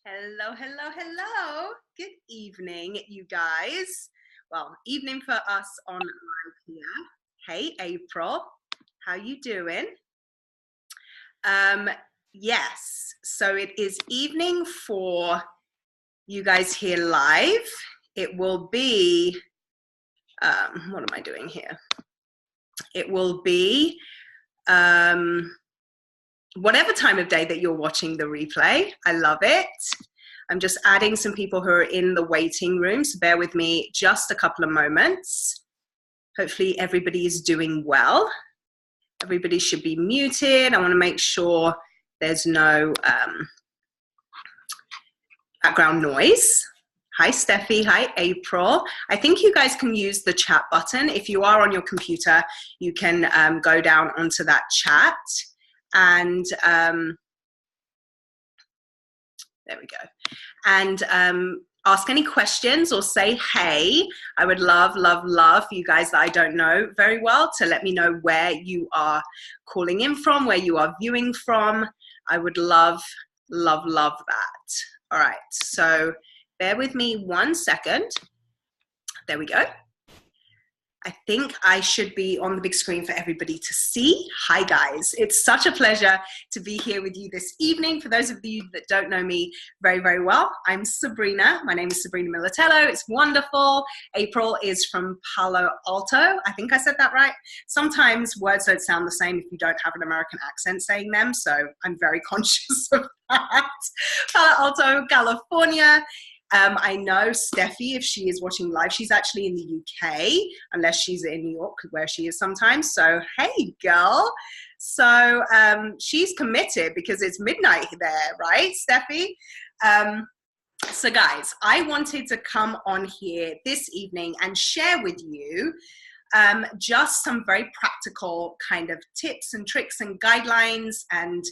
Hello, hello, hello. Good evening, you guys. Well, evening for us on live here. Hey, April, how you doing? Um, yes, so it is evening for you guys here live. It will be, what am I doing here? It will be whatever time of day that you're watching the replay. I love it. I'm just adding some people who are in the waiting room, so bear with me just a couple of moments. Hopefully everybody is doing well. Everybody should be muted. I want to make sure there's no background noise. Hi, Steffi. Hi, April. I think you guys can use the chat button. If you are on your computer, you can go down onto that chat and there we go. And ask any questions or say hey. I would love, love, love for you guys that I don't know very well to let me know where you are calling in from, where you are viewing from. I would love, love, love that. All right, so bear with me 1 second. There we go. I think I should be on the big screen for everybody to see. Hi guys, it's such a pleasure to be here with you this evening. For those of you that don't know me very, very well, I'm Sabrina. My name is Sabrina Militello. It's wonderful. April is from Palo Alto. I think I said that right. Sometimes words don't sound the same if you don't have an American accent saying them, so I'm very conscious of that. Palo Alto, California. I know Steffi, if she is watching live, she's actually in the UK, unless she's in New York, where she is sometimes. So, hey, girl. So she's committed because it's midnight there, right, Steffi? So, guys, I wanted to come on here this evening and share with you just some very practical kind of tips and tricks and guidelines and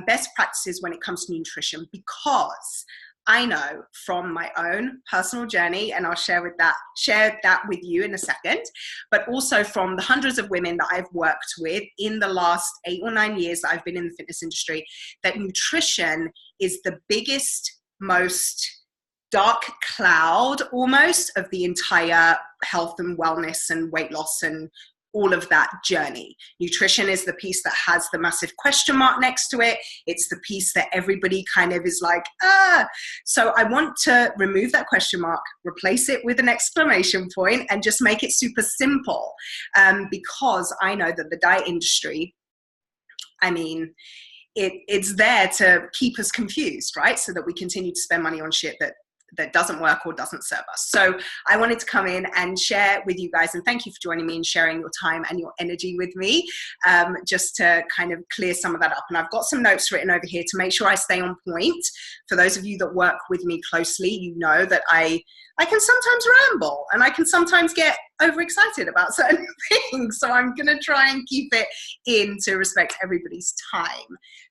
best practices when it comes to nutrition, because I know from my own personal journey, and I'll share that with you in a second, but also from the hundreds of women that I've worked with in the last 8 or 9 years that I've been in the fitness industry, that nutrition is the biggest, most dark cloud almost of the entire health and wellness and weight loss and all of that journey. Nutrition is the piece that has the massive question mark next to it. It's the piece that everybody kind of is like, ah. So I want to remove that question mark, replace it with an exclamation point, and just make it super simple. Because I know that the diet industry, I mean, it's there to keep us confused, right? So that we continue to spend money on shit that doesn't work or doesn't serve us. So I wanted to come in and share with you guys, and thank you for joining me and sharing your time and your energy with me, just to kind of clear some of that up. And I've got some notes written over here to make sure I stay on point. For those of you that work with me closely, you know that I can sometimes ramble and I can sometimes get overexcited about certain things. So I'm going to try and keep it in to respect everybody's time.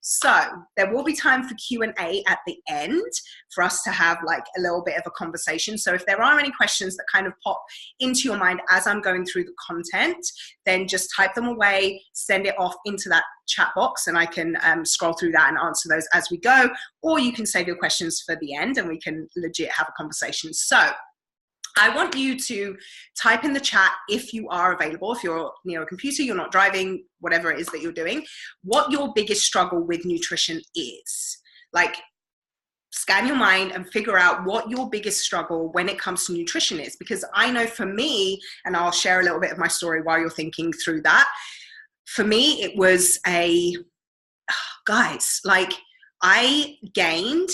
So there will be time for Q&A at the end for us to have like a little bit of a conversation. So if there are any questions that kind of pop into your mind as I'm going through the content, then just type them away, send it off into that chat box, and I can scroll through that and answer those as we go. Or you can save your questions for the end and we can legit have a conversation. So I want you to type in the chat, if you are available, if you're near a computer, you're not driving, whatever it is that you're doing, what your biggest struggle with nutrition is. Like, scan your mind and figure out what your biggest struggle when it comes to nutrition is. Because I know for me, and I'll share a little bit of my story while you're thinking through that. For me, it was guys, like I gained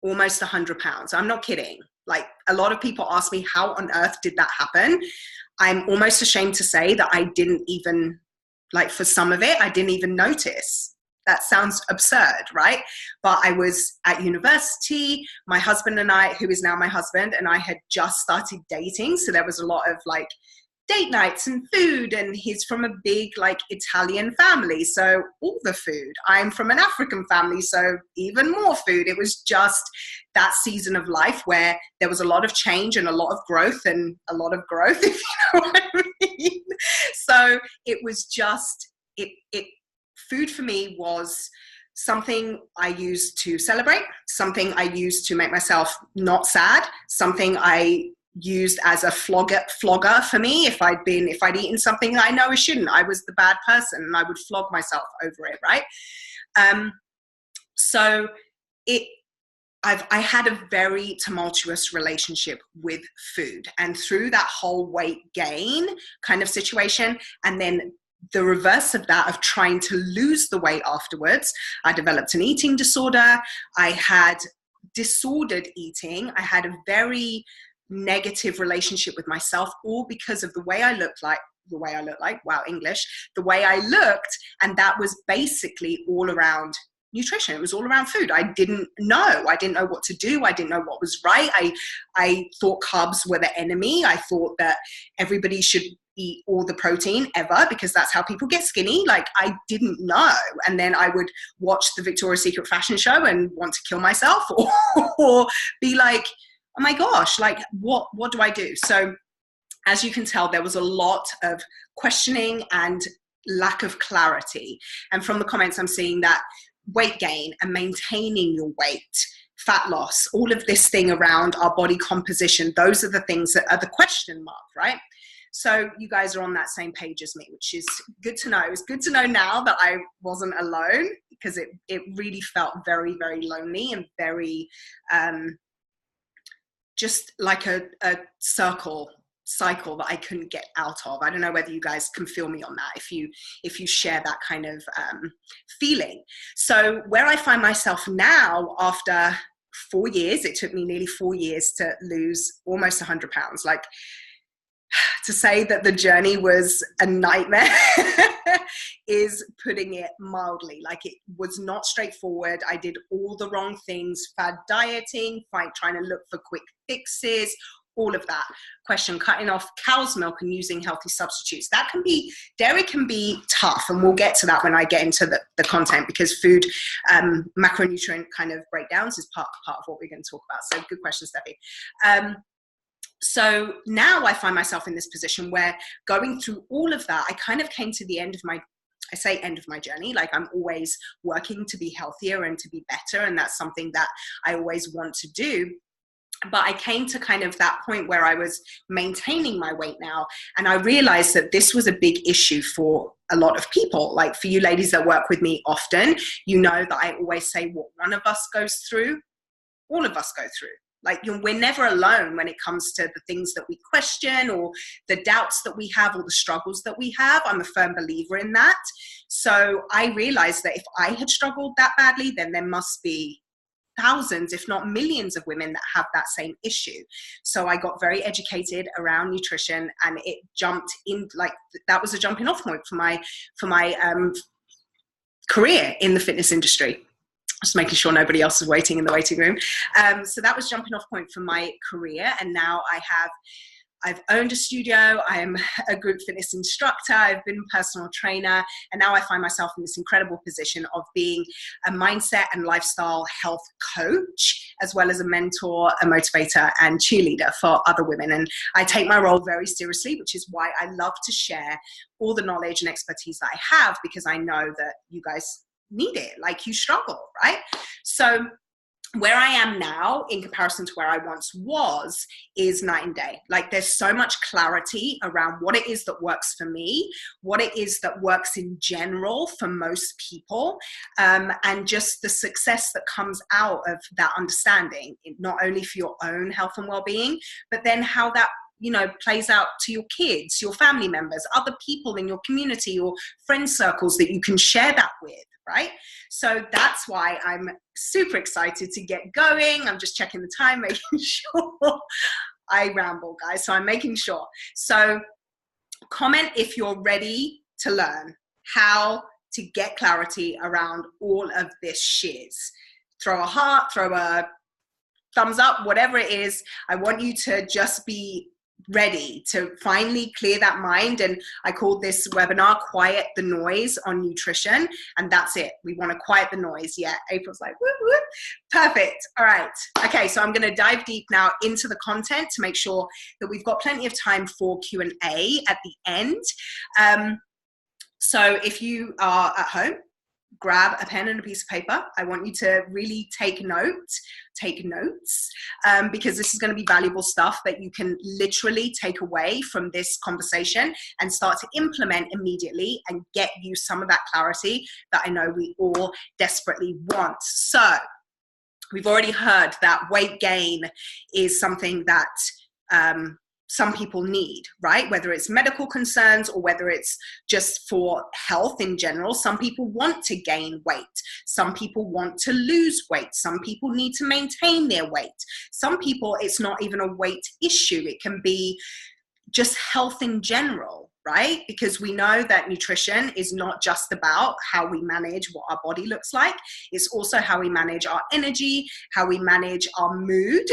almost 100 pounds. I'm not kidding. Like, a lot of people ask me, how on earth did that happen? I'm almost ashamed to say that I didn't even, like, for some of it, I didn't even notice. That sounds absurd, right? But I was at university. My husband and I, who is now my husband, and I had just started dating. So there was a lot of like date nights and food, and he's from a big like Italian family, so all the food. I'm from an African family, so even more food. It was just that season of life where there was a lot of change and a lot of growth, if you know what I mean. So it was just food for me was something I use to celebrate, something I use to make myself not sad, something I used as a flogger for me. If I'd eaten something that I know I shouldn't, I was the bad person and I would flog myself over it, right? So I had a very tumultuous relationship with food, and through that whole weight gain kind of situation, and then the reverse of that, of trying to lose the weight afterwards, I developed an eating disorder. I had disordered eating. I had a very negative relationship with myself, all because of the way I looked like, wow, English, the way I looked. And that was basically all around nutrition. It was all around food. I didn't know what to do. I didn't know what was right. I thought carbs were the enemy. I thought that everybody should eat all the protein ever because that's how people get skinny. Like, I didn't know. And then I would watch the Victoria's Secret fashion show and want to kill myself, or be like, oh my gosh, like what do I do? So as you can tell, there was a lot of questioning and lack of clarity. And from the comments, I'm seeing that weight gain and maintaining your weight, fat loss, all of this thing around our body composition, those are the things that are the question mark, right? So you guys are on that same page as me, which is good to know. It's good to know now that I wasn't alone, because it really felt very, very lonely and very just like a cycle that I couldn't get out of. I don't know whether you guys can feel me on that, if you share that kind of feeling. So where I find myself now, after 4 years, it took me nearly 4 years to lose almost 100 pounds. Like, to say that the journey was a nightmare is putting it mildly. Like, it was not straightforward. I did all the wrong things: fad dieting, trying to look for quick fixes, all of that. Cutting off cow's milk and using healthy substitutes. Dairy can be tough, and we'll get to that when I get into the content, because food macronutrient kind of breakdowns is part of what we're going to talk about. So good question, Steffi. So now I find myself in this position where, going through all of that, I kind of came to the end of my journey. Like, I'm always working to be healthier and to be better, and that's something that I always want to do. But I came to kind of that point where I was maintaining my weight now, and I realized that this was a big issue for a lot of people. Like, for you ladies that work with me often, you know that I always say, what one of us goes through, all of us go through. Like, we're never alone when it comes to the things that we question, or the doubts that we have, or the struggles that we have. I'm a firm believer in that. So I realized that if I had struggled that badly, then there must be thousands, if not millions, of women that have that same issue. So I got very educated around nutrition, and it jumped in, like, that was a jumping off point for my career in the fitness industry. Just making sure nobody else is waiting in the waiting room. So that was jumping off point for my career. And now I've owned a studio. I'm a group fitness instructor. I've been a personal trainer. And now I find myself in this incredible position of being a mindset and lifestyle health coach, as well as a mentor, a motivator, and cheerleader for other women. And I take my role very seriously, which is why I love to share all the knowledge and expertise that I have, because I know that you guys need it. Like, you struggle, right? So where I am now in comparison to where I once was is night and day. Like, there's so much clarity around what it is that works for me, what it is that works in general for most people, and just the success that comes out of that understanding, not only for your own health and well-being, but then how that, you know, plays out to your kids, your family members, other people in your community or friend circles that you can share that with, right? So that's why I'm super excited to get going. I'm just checking the time, making sure. I ramble, guys, so I'm making sure. So comment if you're ready to learn how to get clarity around all of this shiz. Throw a heart, throw a thumbs up, whatever it is. I want you to just be ready to finally clear that mind. And I called this webinar Quiet the Noise on Nutrition, and that's it. We want to quiet the noise. Yeah, April's like, whoop, whoop. Perfect. All right. Okay, so I'm going to dive deep now into the content to make sure that we've got plenty of time for Q&A at the end. So if you are at home, grab a pen and a piece of paper. I want you to really take notes, because this is going to be valuable stuff that you can literally take away from this conversation and start to implement immediately and get you some of that clarity that I know we all desperately want. So we've already heard that weight gain is something that some people need, right? Whether it's medical concerns or whether it's just for health in general. Some people want to gain weight. Some people want to lose weight. Some people need to maintain their weight. Some people, it's not even a weight issue. It can be just health in general, right? Because we know that nutrition is not just about how we manage what our body looks like. It's also how we manage our energy, how we manage our mood.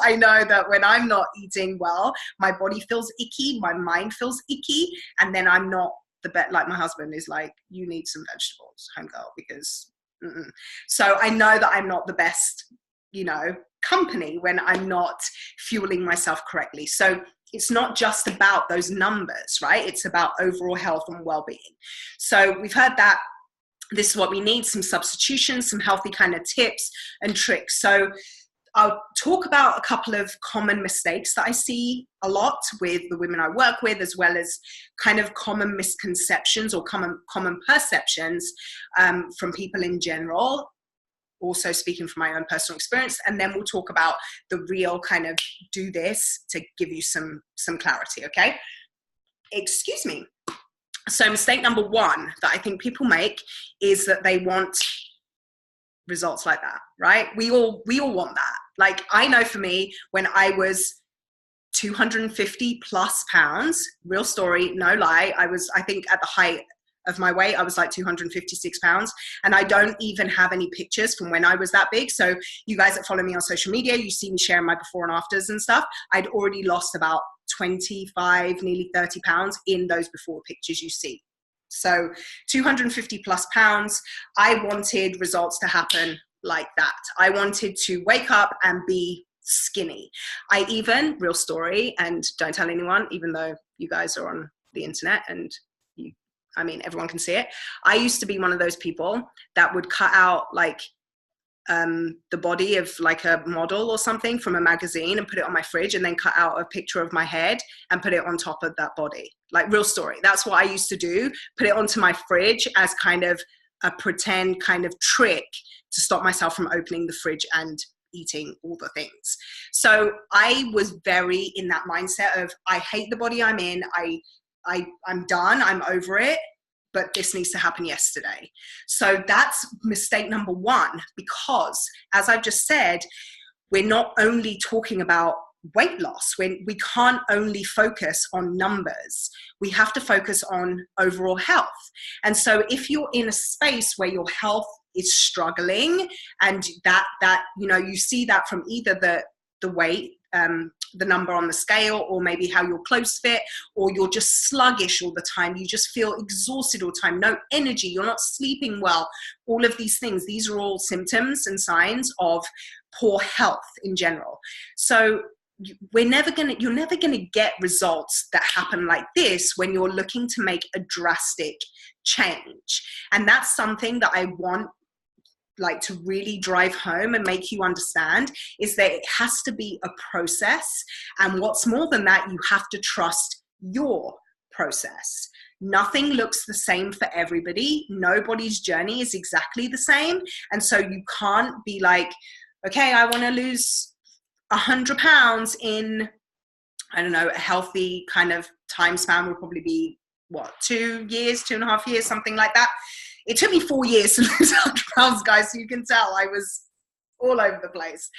I know that when I'm not eating well, my body feels icky, my mind feels icky, and then I'm not the best. Like my husband is like, you need some vegetables, homegirl, because so I know that I'm not the best, company when I'm not fueling myself correctly. So it's not just about those numbers, right? It's about overall health and well-being. So we've heard that this is what we need, some substitutions, some healthy kind of tips and tricks. So I'll talk about a couple of common mistakes that I see a lot with the women I work with, as well as kind of common misconceptions or common perceptions from people in general. Also speaking from my own personal experience, and then we'll talk about the real kind of do this to give you some clarity, okay? Excuse me. So mistake number one that I think people make is that they want results like that, right? We all want that. Like, I know for me, when I was 250 plus pounds, real story, no lie, I think at the height of my weight, I was like 256 pounds, and I don't even have any pictures from when I was that big. So you guys that follow me on social media, you see me sharing my before and afters and stuff. I'd already lost about 25, nearly 30 pounds in those before pictures you see. So 250 plus pounds, I wanted results to happen like that. I wanted to wake up and be skinny. I even, real story, and don't tell anyone, even though you guys are on the internet and everyone can see it. I used to be one of those people that would cut out like the body of like a model or something from a magazine and put it on my fridge, and then cut out a picture of my head and put it on top of that body. Like, real story. That's what I used to do. Put it onto my fridge as kind of a pretend kind of trick to stop myself from opening the fridge and eating all the things. So I was very in that mindset of, I hate the body I'm in. I'm done. I'm over it. But this needs to happen yesterday. So that's mistake number one, because as I've just said, we're not only talking about weight loss. We can't only focus on numbers. We have to focus on overall health. And so if you're in a space where your health is struggling, and that you see that from either the weight, the number on the scale, or maybe how your clothes fit, or you're just sluggish all the time, you just feel exhausted all the time, no energy, you're not sleeping well, all of these things, these are all symptoms and signs of poor health in general. So you're never gonna get results that happen like this when you're looking to make a drastic change. And that's something that I want like to really drive home and make you understand, is that it has to be a process. And what's more than that, you have to trust your process. Nothing looks the same for everybody. Nobody's journey is exactly the same. And so you can't be like, okay, I want to lose 100 pounds in, I don't know, a healthy kind of time span would probably be 2 years, 2.5 years, something like that. It took me 4 years to lose 100 pounds, guys, so you can tell I was all over the place.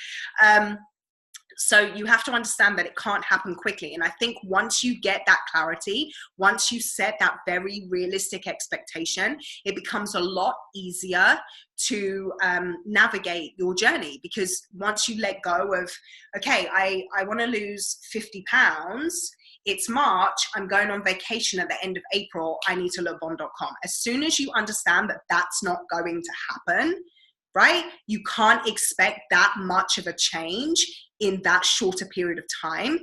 So you have to understand that it can't happen quickly. And I think once you get that clarity, once you set that very realistic expectation, it becomes a lot easier to navigate your journey. Because once you let go of, okay, I want to lose 50 pounds, it's March, I'm going on vacation at the end of April, I need to lookbomb.com. As soon as you understand that that's not going to happen, right? You can't expect that much of a change in that shorter period of time.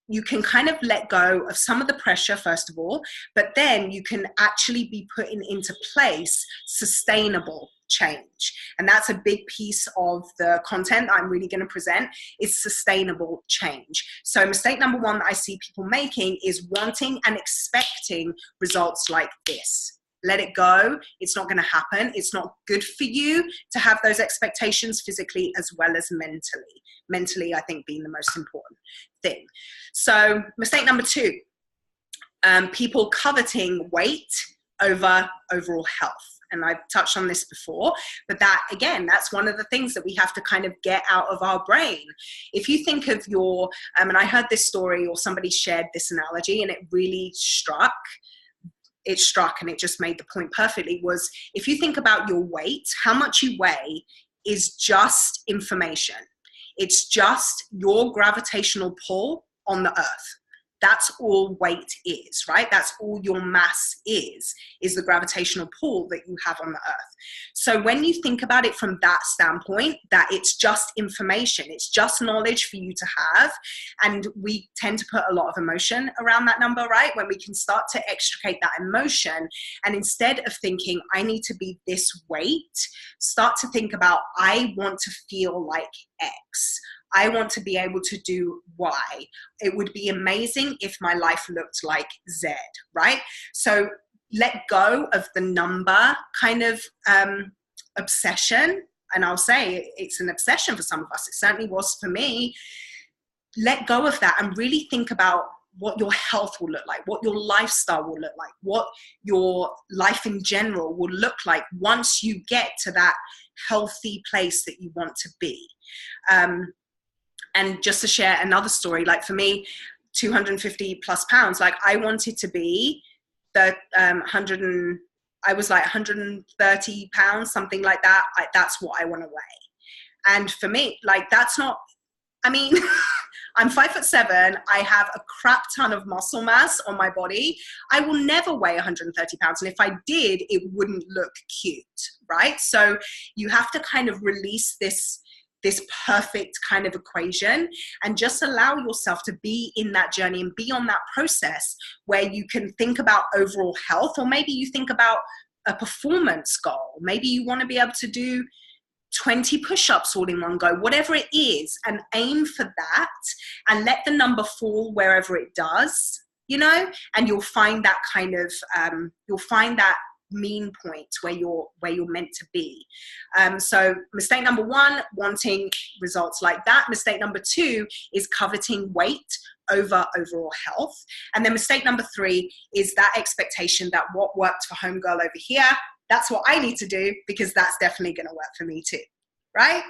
you can kind of let go of some of the pressure, first of all, but then you can actually be putting into place sustainable change. And that's a big piece of the content I'm really going to present, is sustainable change. So mistake number one that I see people making is wanting and expecting results like this. Let it go. It's not going to happen. It's not good for you to have those expectations physically as well as mentally. Mentally, I think, being the most important thing. So mistake number two, people coveting weight over overall health. And I've touched on this before, but that, again, that's one of the things that we have to kind of get out of our brain. If you think of your, and I heard this story, or somebody shared this analogy, and it really struck and it just made the point perfectly, was if you think about your weight, how much you weigh is just information. It's just your gravitational pull on the earth. That's all weight is, right? That's all your mass is the gravitational pull that you have on the earth. So when you think about it from that standpoint, that it's just information, it's just knowledge for you to have, and we tend to put a lot of emotion around that number, right? When we can start to extricate that emotion, and instead of thinking, I need to be this weight, start to think about, I want to feel like X. I want to be able to do Y. It would be amazing if my life looked like Z, right? So let go of the number kind of obsession. And I'll say it's an obsession for some of us. It certainly was for me. Let go of that and really think about what your health will look like, what your lifestyle will look like, what your life in general will look like once you get to that healthy place that you want to be. And just to share another story, like for me, 250 plus pounds, like I wanted to be the I was like 130 pounds, something like that. That's what I want to weigh. And for me, like that's not, I mean, I'm 5'7". I have a crap ton of muscle mass on my body. I will never weigh 130 pounds. And if I did, it wouldn't look cute, right? So you have to kind of release this perfect kind of equation and just allow yourself to be in that journey and be on that process where you can think about overall health, or maybe you think about a performance goal. Maybe you want to be able to do 20 push-ups all in one go, whatever it is, and aim for that and let the number fall wherever it does, you know, and you'll find that kind of, you'll find that mean point where you're meant to be. So mistake number one, wanting results like that. Mistake number two is coveting weight over overall health. And then mistake number three is that expectation that what worked for homegirl over here, that's what I need to do, because that's definitely going to work for me too, right?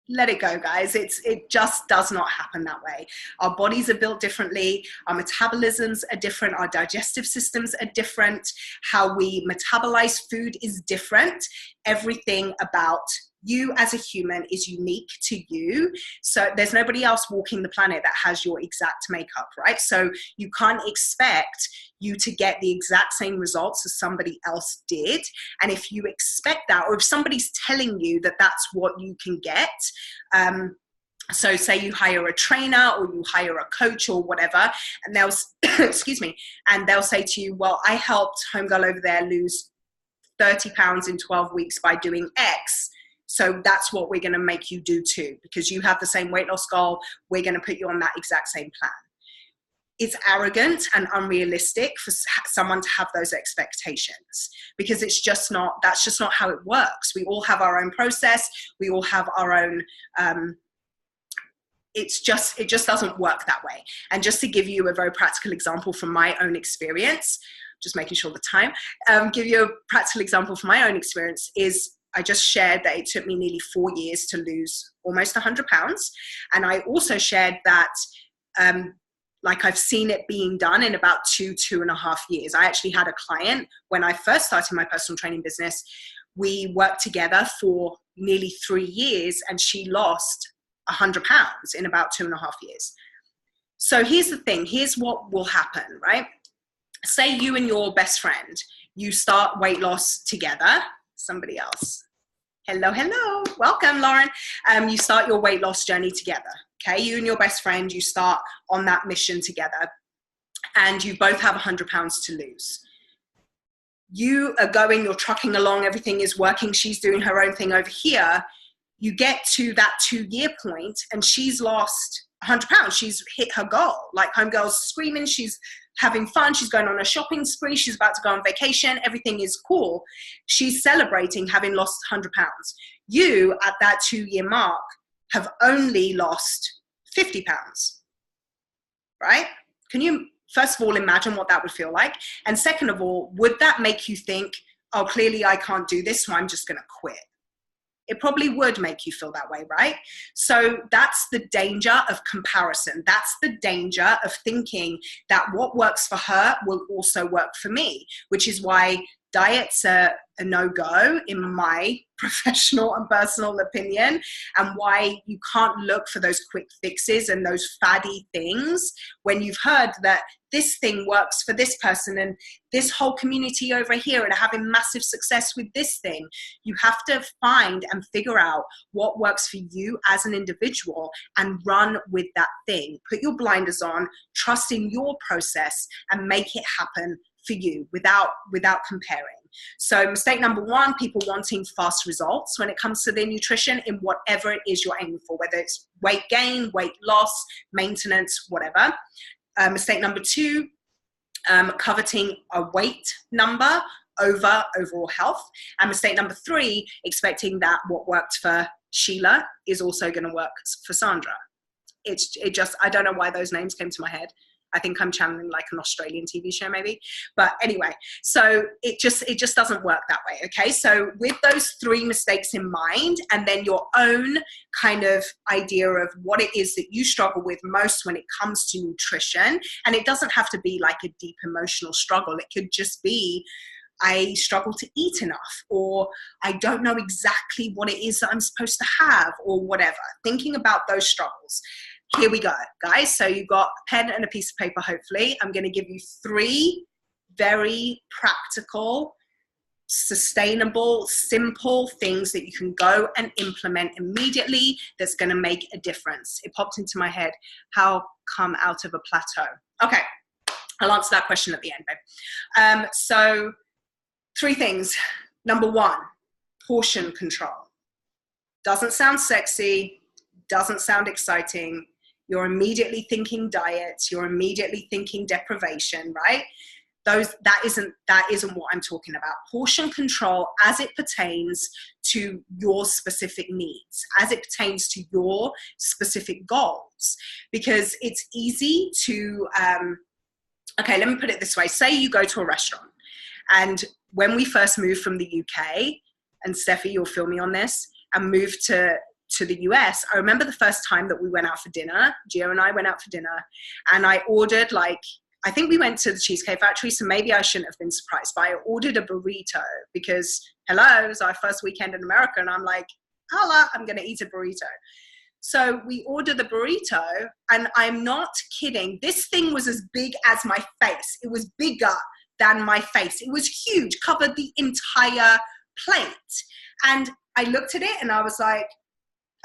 Let it go, guys. It just does not happen that way. Our bodies are built differently. Our metabolisms are different. Our digestive systems are different. How we metabolize food is different. Everything about you as a human is unique to you. So there's nobody else walking the planet that has your exact makeup, right? So you can't expect you to get the exact same results as somebody else did. And if you expect that, or if somebody's telling you that that's what you can get, so say you hire a trainer or you hire a coach or whatever, and they'll, excuse me, and they'll say to you, well, I helped homegirl over there lose 30 pounds in 12 weeks by doing X. So that's what we're going to make you do too, because you have the same weight loss goal. We're going to put you on that exact same plan. It's arrogant and unrealistic for someone to have those expectations, because it's just not, that's just not how it works. We all have our own process. We all have our own, it just doesn't work that way. And just to give you a very practical example from my own experience, just making sure the time, give you a practical example from my own experience is, I just shared that it took me nearly 4 years to lose almost 100 pounds. And I also shared that, like I've seen it being done in about 2.5 years. I actually had a client when I first started my personal training business. We worked together for nearly 3 years and she lost 100 pounds in about 2.5 years. So here's the thing. Here's what will happen, right? Say you and your best friend, you start weight loss together. Somebody else. Hello. Welcome, Lauren. You start your weight loss journey together. Okay, you and your best friend, you start on that mission together, and you both have 100 pounds to lose. You are going, you're trucking along, everything is working, she's doing her own thing over here. You get to that 2-year point and she's lost 100 pounds. She's hit her goal. Like, homegirl's screaming, she's having fun, she's going on a shopping spree, she's about to go on vacation, everything is cool. She's celebrating having lost 100 pounds. You, at that 2-year mark, have only lost 50 pounds, right? Can you, first of all, imagine what that would feel like? And second of all, would that make you think, oh, clearly I can't do this, so I'm just going to quit? It probably would make you feel that way, right? So that's the danger of comparison. That's the danger of thinking that what works for her will also work for me, which is why diets are a no-go in my professional and personal opinion, and why you can't look for those quick fixes and those faddy things when you've heard that this thing works for this person and this whole community over here and having massive success with this thing. You have to find and figure out what works for you as an individual and run with that thing. Put your blinders on, trust in your process, and make it happen for you without comparing. So mistake number 1, people wanting fast results when it comes to their nutrition in whatever it is you're aiming for, whether it's weight gain, weight loss, maintenance, whatever. Mistake number 2, coveting a weight number over overall health. And mistake number 3, expecting that what worked for Sheila is also going to work for Sandra. It just, I don't know why those names came to my head. I think I'm channeling like an Australian TV show maybe. But anyway, so it just doesn't work that way, okay? So with those 3 mistakes in mind, and then your own kind of idea of what it is that you struggle with most when it comes to nutrition, and it doesn't have to be like a deep emotional struggle. It could just be, I struggle to eat enough, or I don't know exactly what it is that I'm supposed to have, or whatever. Thinking about those struggles. Here we go, guys. So you've got a pen and a piece of paper, hopefully. I'm going to give you 3 very practical, sustainable, simple things that you can go and implement immediately that's going to make a difference. It popped into my head, how come out of a plateau? Okay, I'll answer that question at the end, babe. So 3 things. Number 1, portion control. Doesn't sound sexy, doesn't sound exciting. You're immediately thinking diets, you're immediately thinking deprivation, right? That isn't what I'm talking about. Portion control as it pertains to your specific needs, as it pertains to your specific goals. Because it's easy to, okay, let me put it this way. Say you go to a restaurant, and when we first moved from the UK, and Steffi, you'll feel me on this, and moved to the US, I remember the first time that we went out for dinner, Gio and I went out for dinner, and I ordered, like, I think we went to the Cheesecake Factory, so maybe I shouldn't have been surprised, but I ordered a burrito because, hello, it was our first weekend in America, and I'm like, holla, I'm going to eat a burrito. So we ordered the burrito, and I'm not kidding, this thing was as big as my face. It was bigger than my face. It was huge, covered the entire plate. And I looked at it, and I was like,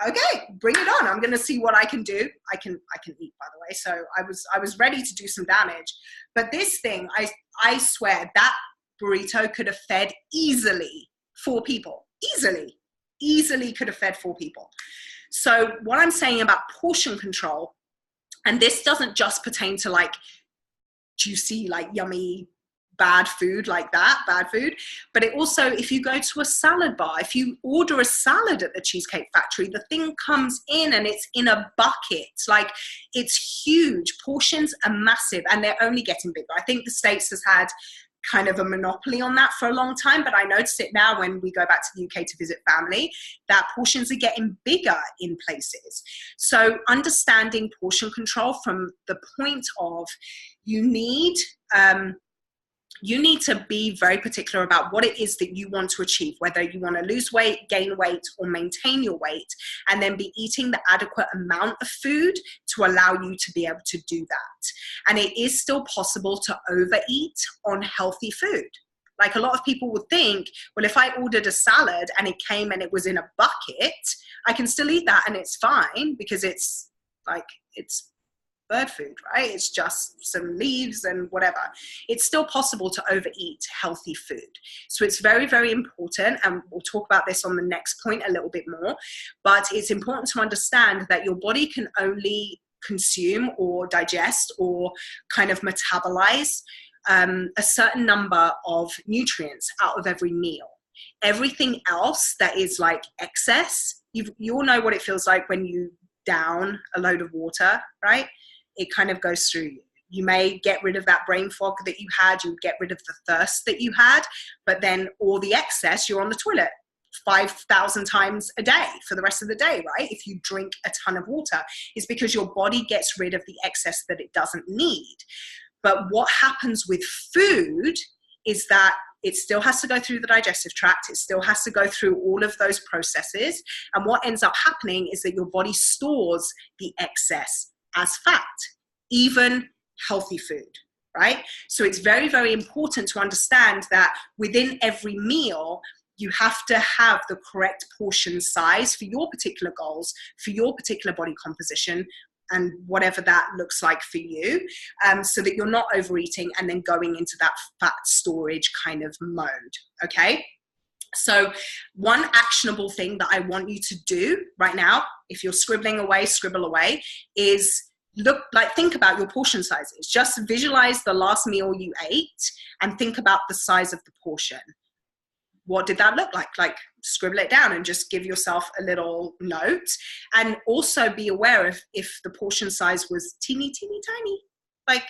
okay, bring it on. I'm going to see what I can do. I can eat, by the way. So I was ready to do some damage. But this thing, I swear that burrito could have fed easily 4 people. Easily could have fed 4 people. So what I'm saying about portion control, and this doesn't just pertain to like juicy, like yummy, bad food like that, bad food. But it also, if you go to a salad bar, if you order a salad at the Cheesecake Factory, the thing comes in and it's in a bucket. Like, it's huge. Portions are massive, and they're only getting bigger. I think the States has had kind of a monopoly on that for a long time, but I notice it now when we go back to the UK to visit family, that portions are getting bigger in places. So understanding portion control from the point of you need to be very particular about what it is that you want to achieve, whether you want to lose weight, gain weight, or maintain your weight, and then be eating the adequate amount of food to allow you to be able to do that. And it is still possible to overeat on healthy food. Like, a lot of people would think, well, if I ordered a salad and it came and it was in a bucket, I can still eat that and it's fine because it's like it's bird food, right? It's just some leaves and whatever. It's still possible to overeat healthy food. So it's very, very important, and we'll talk about this on the next point a little bit more, but it's important to understand that your body can only consume or digest or kind of metabolize a certain number of nutrients out of every meal. Everything else that is like excess, you all know what it feels like when you down a load of water, right? It kind of goes through you. You may get rid of that brain fog that you had, you get rid of the thirst that you had, but then all the excess, you're on the toilet 5,000 times a day for the rest of the day, right? If you drink a ton of water, it's because your body gets rid of the excess that it doesn't need. But what happens with food is that it still has to go through the digestive tract. It still has to go through all of those processes. And what ends up happening is that your body stores the excess as fat, even healthy food, right? So it's very, very important to understand that within every meal, you have to have the correct portion size for your particular goals, for your particular body composition, and whatever that looks like for you, so that you're not overeating and then going into that fat storage kind of mode, okay? So one actionable thing that I want you to do right now, if you're scribbling away, scribble away, is think about your portion sizes. Just visualize the last meal you ate and think about the size of the portion. What did that look like? Like, scribble it down and just give yourself a little note. And also be aware if the portion size was teeny, teeny, tiny. Like,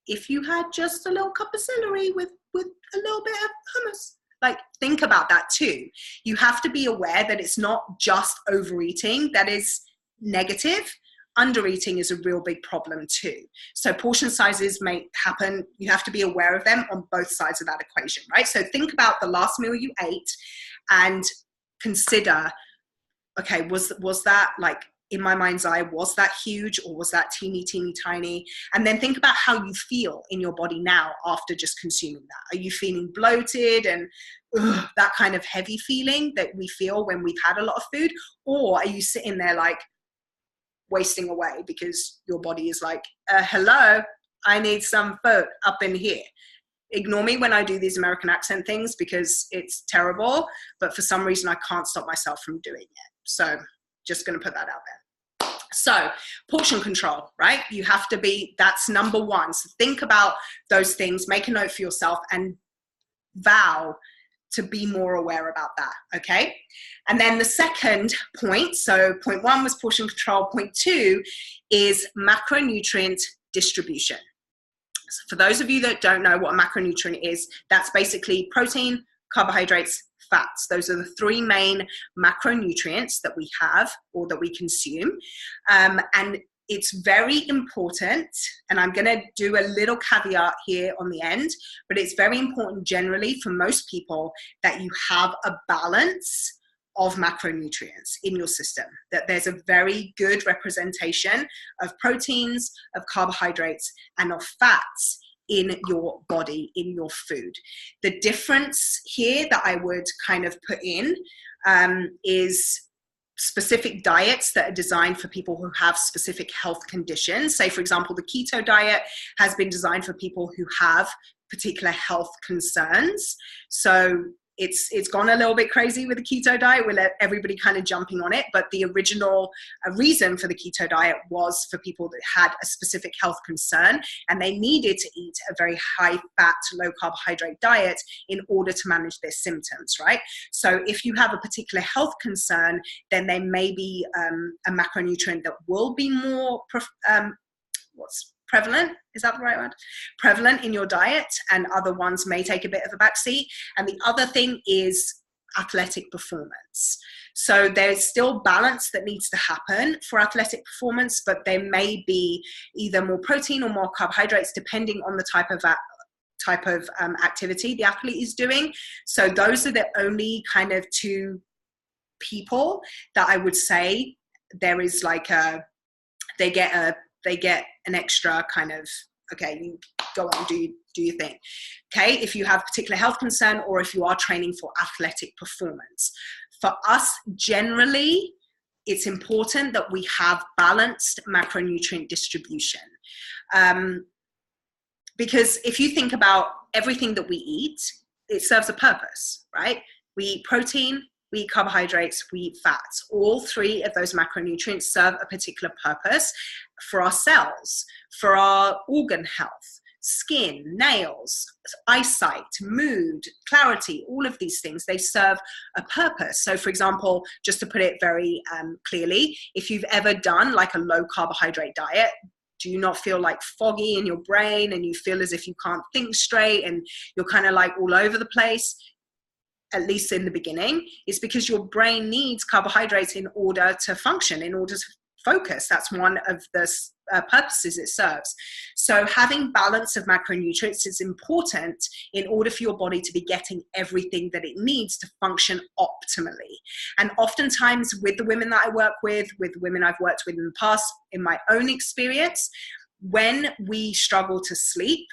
if you had just a little cup of celery with a little bit of hummus, like, think about that too. You have to be aware that it's not just overeating that is negative. Undereating is a real big problem too. So portion sizes may happen. You have to be aware of them on both sides of that equation, right? So think about the last meal you ate and consider, okay, was that, like, in my mind's eye, was that huge or was that teeny, teeny, tiny? And then think about how you feel in your body now after just consuming that. Are you feeling bloated and that kind of heavy feeling that we feel when we've had a lot of food? Or are you sitting there like, wasting away because your body is like, hello, I need some food up in here. Ignore me when I do these American accent things because it's terrible, but for some reason I can't stop myself from doing it. So just going to put that out there. So portion control, right? You have to be, that's number one. So think about those things, make a note for yourself and vow to be more aware about that, okay? And then the second point, so point one was portion control, point two is macronutrient distribution. So for those of you that don't know what a macronutrient is, that's basically protein, carbohydrates, fats. Those are the three main macronutrients that we have or that we consume. And it's very important, and I'm going to do a little caveat here on the end, but it's very important generally for most people that you have a balance of macronutrients in your system, that there's a very good representation of proteins, of carbohydrates, and of fats in your body, in your food. The difference here that I would kind of put in is specific diets that are designed for people who have specific health conditions. Say, for example, the keto diet has been designed for people who have particular health concerns. So it's gone a little bit crazy with the keto diet. We'll let everybody kind of jumping on it. But the original reason for the keto diet was for people that had a specific health concern and they needed to eat a very high fat, low carbohydrate diet in order to manage their symptoms, right? So if you have a particular health concern, then there may be a macronutrient that will be more, prevalent, is that the right word? Prevalent in your diet, and other ones may take a bit of a backseat. And the other thing is athletic performance. So there's still balance that needs to happen for athletic performance, but there may be either more protein or more carbohydrates depending on the type of activity the athlete is doing. So those are the only kind of two people that I would say there is like they get an extra kind of, okay, you go on, do your thing. Okay, if you have particular health concern or if you are training for athletic performance. For us, generally, it's important that we have balanced macronutrient distribution. Because if you think about everything that we eat, it serves a purpose, right? We eat protein, we eat carbohydrates, we eat fats. All three of those macronutrients serve a particular purpose for our cells, for our organ health, skin, nails, eyesight, mood, clarity, all of these things, they serve a purpose. So for example, just to put it very clearly, if you've ever done like a low carbohydrate diet, do you not feel like foggy in your brain and you feel as if you can't think straight and you're kind of like all over the place? At least in the beginning, it's because your brain needs carbohydrates in order to function, in order to focus. That's one of the purposes it serves. So having balance of macronutrients is important in order for your body to be getting everything that it needs to function optimally. And oftentimes with the women that I work with women I've worked with in the past, in my own experience, when we struggle to sleep,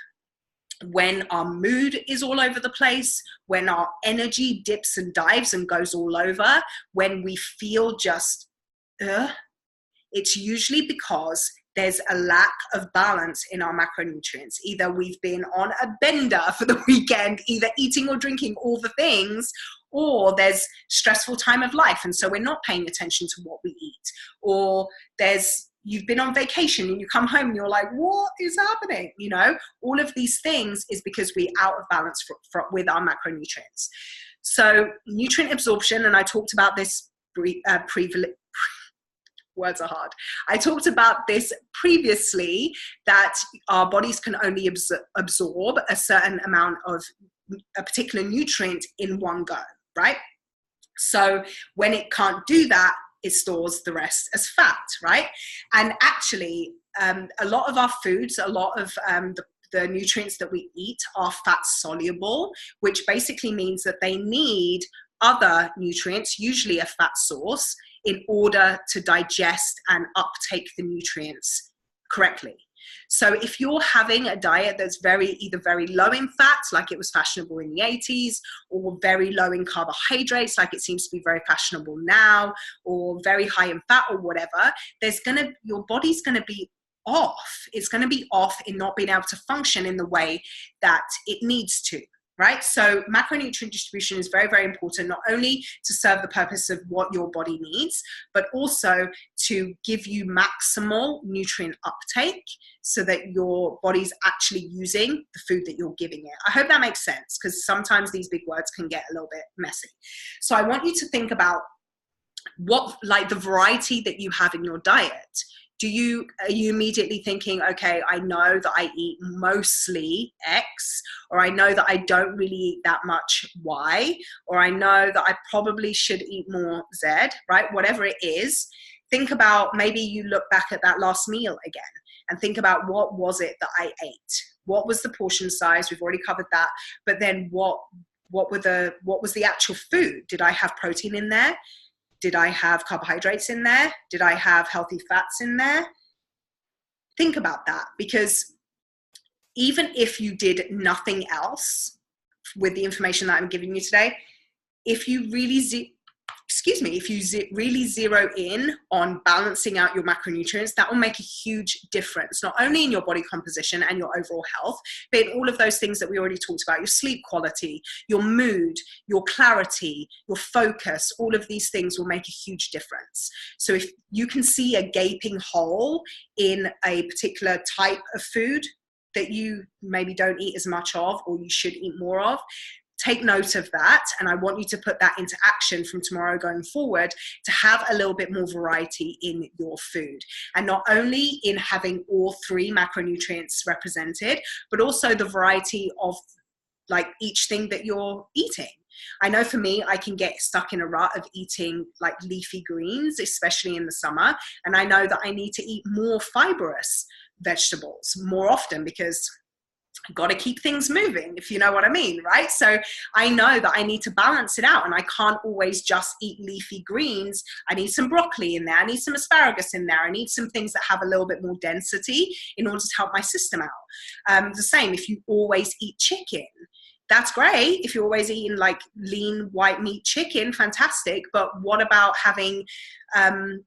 when our mood is all over the place, when our energy dips and dives and goes all over, when we feel just, it's usually because there's a lack of balance in our macronutrients. Either we've been on a bender for the weekend, either eating or drinking all the things, or there's stressful time of life and so we're not paying attention to what we eat, or you've been on vacation and you come home and you're like, what is happening? You know, all of these things is because we're out of balance with our macronutrients. So nutrient absorption, and I talked about this words are hard. I talked about this previously, that our bodies can only absorb a certain amount of a particular nutrient in one go, right? So when it can't do that, it stores the rest as fat, right? And actually, a lot of our foods, a lot of the nutrients that we eat are fat soluble, which basically means that they need other nutrients, usually a fat source, in order to digest and uptake the nutrients correctly. So if you're having a diet that's either very low in fat, like it was fashionable in the 80s, or very low in carbohydrates, like it seems to be very fashionable now, or very high in fat or whatever, your body's going to be off. It's going to be off in not being able to function in the way that it needs to. Right? So macronutrient distribution is very, very important, not only to serve the purpose of what your body needs, but also to give you maximal nutrient uptake so that your body's actually using the food that you're giving it. I hope that makes sense, because sometimes these big words can get a little bit messy. So I want you to think about the variety that you have in your diet. Are you immediately thinking, okay, I know that I eat mostly X, or I know that I don't really eat that much Y, or I know that I probably should eat more Z, right? Whatever it is, think about, maybe you look back at that last meal again and think about, what was it that I ate? What was the portion size? We've already covered that. But then what was the actual food? Did I have protein in there? Did I have carbohydrates in there? Did I have healthy fats in there? Think about that, because even if you did nothing else with the information that I'm giving you today, if you really really zero in on balancing out your macronutrients, that will make a huge difference, not only in your body composition and your overall health, but in all of those things that we already talked about: your sleep quality, your mood, your clarity, your focus. All of these things will make a huge difference. So if you can see a gaping hole in a particular type of food that you maybe don't eat as much of, or you should eat more of, take note of that, and I want you to put that into action from tomorrow going forward, to have a little bit more variety in your food. And not only in having all three macronutrients represented, but also the variety of like each thing that you're eating. I know for me, I can get stuck in a rut of eating like leafy greens, especially in the summer. And I know that I need to eat more fibrous vegetables more often, because I've got to keep things moving, if you know what I mean, right? So I know that I need to balance it out, and I can't always just eat leafy greens. I need some broccoli in there. I need some asparagus in there. I need some things that have a little bit more density in order to help my system out. The same, if you always eat chicken, that's great. If you're always eating like lean white meat chicken, fantastic. But what about having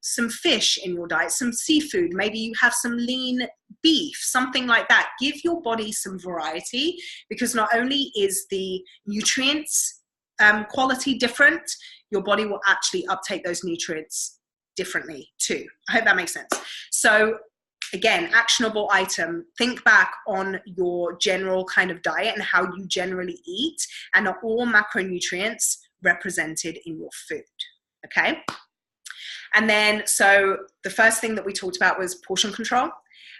some fish in your diet, some seafood? Maybe you have some lean beef, something like that. Give your body some variety, because not only is the nutrients quality different, your body will actually uptake those nutrients differently too. I hope that makes sense. So again, actionable item, think back on your general kind of diet and how you generally eat, and are all macronutrients represented in your food, okay? And then, so the first thing that we talked about was portion control.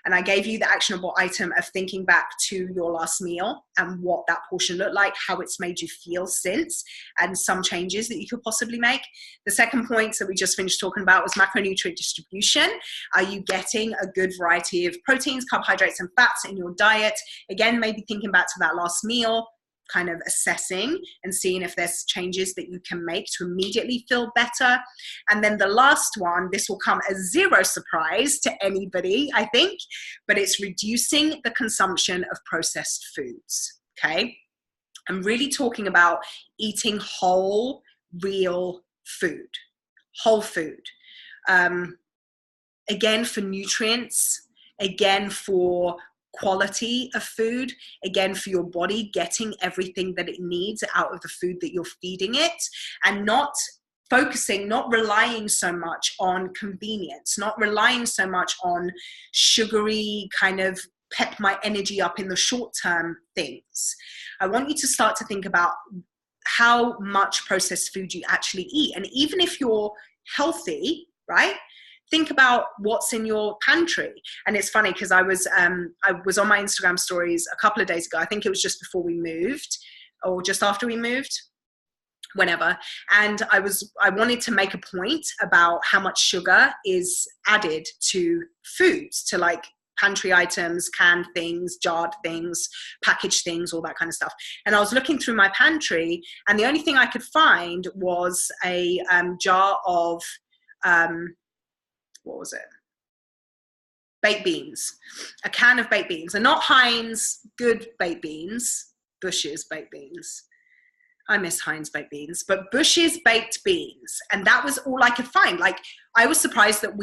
And I gave you the actionable item of thinking back to your last meal and what that portion looked like, how it's made you feel since, and some changes that you could possibly make. The second point that we just finished talking about was macronutrient distribution. Are you getting a good variety of proteins, carbohydrates, and fats in your diet? Again, maybe thinking back to that last meal, kind of assessing and seeing if there's changes that you can make to immediately feel better. And then the last one, this will come as zero surprise to anybody, I think, but it's reducing the consumption of processed foods, okay? I'm really talking about eating whole, real food, whole food. Again, for nutrients, again, for quality of food, again, for your body getting everything that it needs out of the food that you're feeding it, and not focusing, not relying so much on convenience, not relying so much on sugary kind of pep my energy up in the short term things. I want you to start to think about how much processed food you actually eat. And even if you're healthy, right? Think about what's in your pantry. And it's funny because I was on my Instagram stories a couple of days ago. I think it was just before we moved or just after we moved, whenever. And I wanted to make a point about how much sugar is added to foods, to like pantry items, canned things, jarred things, packaged things, all that kind of stuff. And I was looking through my pantry, and the only thing I could find was a jar of what was it? Baked beans, a can of baked beans, and not Heinz good baked beans, Bush's baked beans. I miss Heinz baked beans, but Bush's baked beans. And that was all I could find. Like, I was surprised that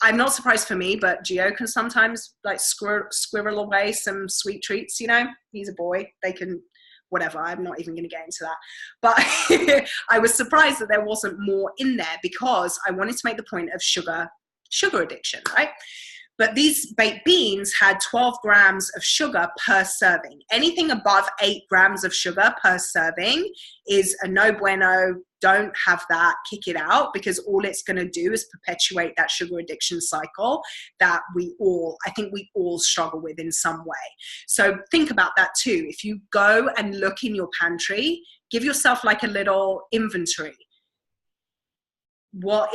I'm not surprised for me, but Gio can sometimes like squirrel away some sweet treats, you know, he's a boy, they can, whatever, I'm not even going to get into that. But I was surprised that there wasn't more in there, because I wanted to make the point of sugar addiction, right? But these baked beans had 12 grams of sugar per serving. Anything above 8 grams of sugar per serving is a no bueno. Don't have that, kick it out, because all it's going to do is perpetuate that sugar addiction cycle that I think we all struggle with in some way. So think about that too. If you go and look in your pantry, give yourself like a little inventory. What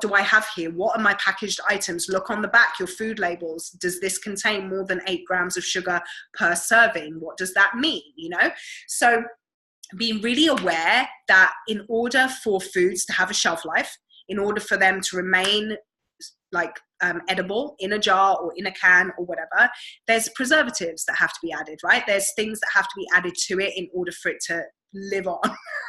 do I have here? What are my packaged items? Look on the back, your food labels. Does this contain more than 8 grams of sugar per serving? What does that mean? You know, so being really aware that in order for foods to have a shelf life, in order for them to remain like edible in a jar or in a can or whatever, there's preservatives that have to be added, right? There's things that have to be added to it in order for it to live on,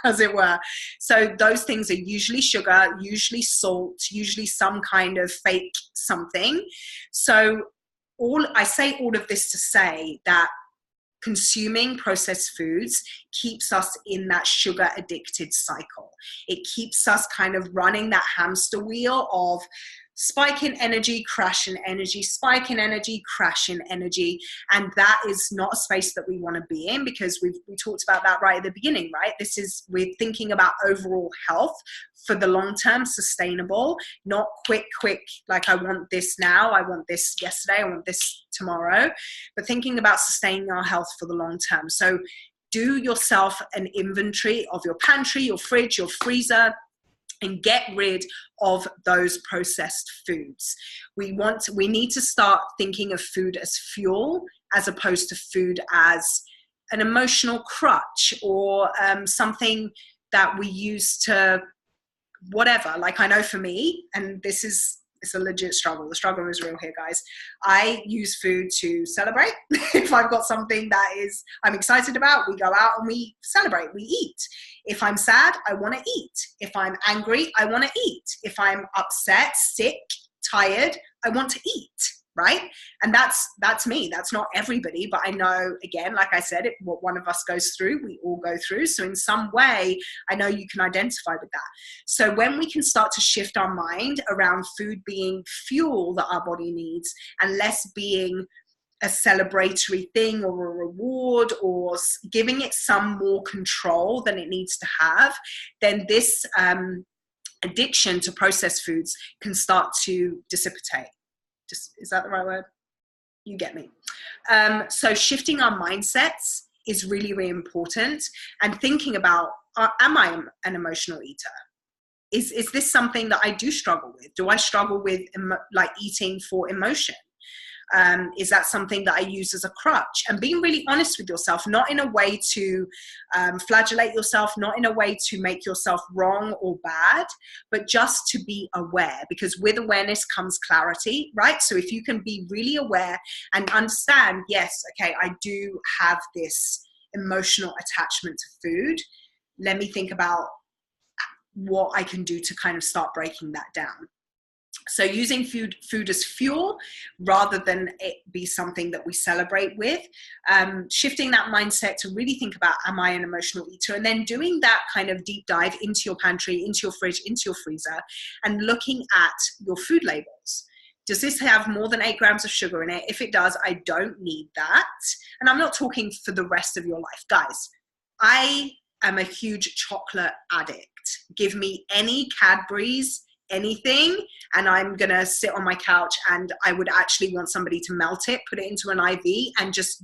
as it were. So those things are usually sugar, usually salt, usually some kind of fake something. So I say all of this to say that consuming processed foods keeps us in that sugar addicted cycle. It keeps us kind of running that hamster wheel of spike in energy, crash in energy, spike in energy, crash in energy. And that is not a space that we want to be in, because we talked about that right at the beginning, right? We're thinking about overall health for the long term, sustainable, not quick, like I want this now, I want this yesterday, I want this tomorrow, but thinking about sustaining our health for the long term. So do yourself an inventory of your pantry, your fridge, your freezer, and get rid of those processed foods. We need to start thinking of food as fuel, as opposed to food as an emotional crutch or something that we use to whatever. Like, I know for me, and this is It's a legit struggle. The struggle is real here, guys. I use food to celebrate. If I've got something that I'm excited about, we go out and we celebrate, we eat. If I'm sad, I want to eat. If I'm angry, I want to eat. If I'm upset, sick, tired, I want to eat, right? And that's me. That's not everybody, but I know, again, like I said, what one of us goes through, we all go through. So in some way, I know you can identify with that. So when we can start to shift our mind around food being fuel that our body needs and less being a celebratory thing or a reward or giving it some more control than it needs to have, then this addiction to processed foods can start to dissipate. Is that the right word? You get me. So shifting our mindsets is really, really important, and thinking about, am I an emotional eater? Is this something that I do struggle with? Do I struggle with like eating for emotion? Is that something that I use as a crutch? And being really honest with yourself, not in a way to flagellate yourself, not in a way to make yourself wrong or bad, but just to be aware, because with awareness comes clarity, right? So if you can be really aware and understand, yes, okay, I do have this emotional attachment to food. Let me think about what I can do to kind of start breaking that down. So using food as fuel rather than it be something that we celebrate with, shifting that mindset to really think about, am I an emotional eater? And then doing that kind of deep dive into your pantry, into your fridge, into your freezer, and looking at your food labels. Does this have more than 8 grams of sugar in it? If it does, I don't need that. And I'm not talking for the rest of your life. Guys, I am a huge chocolate addict. Give me any Cadbury's, anything, and I'm gonna sit on my couch, and I would actually want somebody to melt it, put it into an IV, and just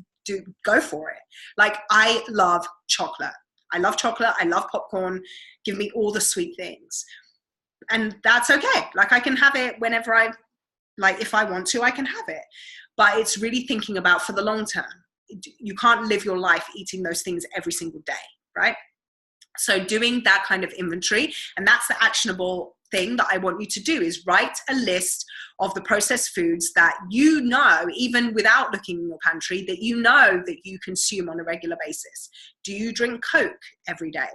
go for it. Like, I love chocolate. I love chocolate. I love popcorn. Give me all the sweet things. And that's okay. Like, I can have it whenever if I want to, I can have it. But it's really thinking about for the long term. You can't live your life eating those things every single day, right? So doing that kind of inventory, and that's the actionable thing that I want you to do, is write a list of the processed foods that you know, even without looking in your pantry, that you know that you consume on a regular basis. Do you drink Coke every day?